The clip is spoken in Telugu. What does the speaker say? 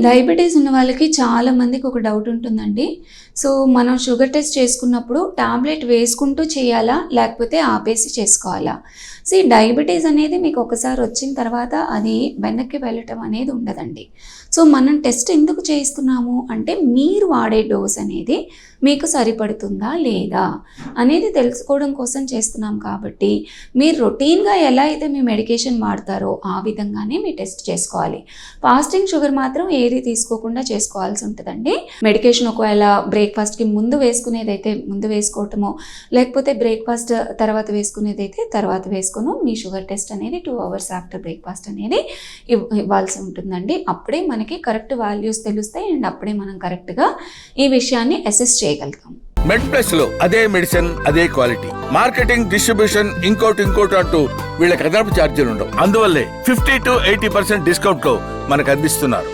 డయాబెటీస్ ఉన్న వాళ్ళకి చాలా మందికి ఒక డౌట్ ఉంటుందండి. సో మనం షుగర్ టెస్ట్ చేసుకున్నప్పుడు టాబ్లెట్ వేసుకుంటూ చేయాలా, లేకపోతే ఆపేసి చేసుకోవాలా? డయాబెటీస్ అనేది మీకు ఒకసారి వచ్చిన తర్వాత అది వెనక్కి వెళ్ళటం అనేది ఉండదండి. సో మనం టెస్ట్ ఎందుకు చేస్తున్నాము అంటే మీరు వాడే డోస్ అనేది మీకు సరిపడుతుందా లేదా అనేది తెలుసుకోవడం కోసం చేస్తున్నాం. కాబట్టి మీరు రొటీన్గా ఎలా అయితే మీ మెడికేషన్ వాడతారో ఆ విధంగానే మీ టెస్ట్ చేసుకోవాలి. ఫాస్టింగ్ షుగర్ మాత్రం ఏది తీసుకోకుండా చేసుకోవాల్సి ఉంటుందండి. మెడికేషన్ ఒకవేళ బ్రేక్ఫాస్ట్కి ముందు వేసుకునేదైతే ముందు వేసుకోవటమో, లేకపోతే బ్రేక్ఫాస్ట్ తర్వాత వేసుకునేదైతే తర్వాత వేసుకోను. మీ షుగర్ టెస్ట్ అనేది 2 hours ఆఫ్టర్ బ్రేక్ఫాస్ట్ అనేది ఇవ్వాల్సి ఉంటుందండి. అప్పుడే మనకి కరెక్ట్ వాల్యూస్ తెలుస్తాయి అండ్ అప్పుడే మనం కరెక్ట్గా ఈ విషయాన్ని అసెస్ చేయగలుగుతాం. మెడ్ ప్లస్ లో అదే మెడిసిన్ అదే క్వాలిటీ, మార్కెటింగ్ డిస్ట్రిబ్యూషన్ ఇంకోటి అంటూ వీళ్ళకి అదనపు ఛార్జీలు ఉండవు. అందువల్లే 50 to 80% డిస్కౌంట్ లో మనకు అందిస్తున్నారు.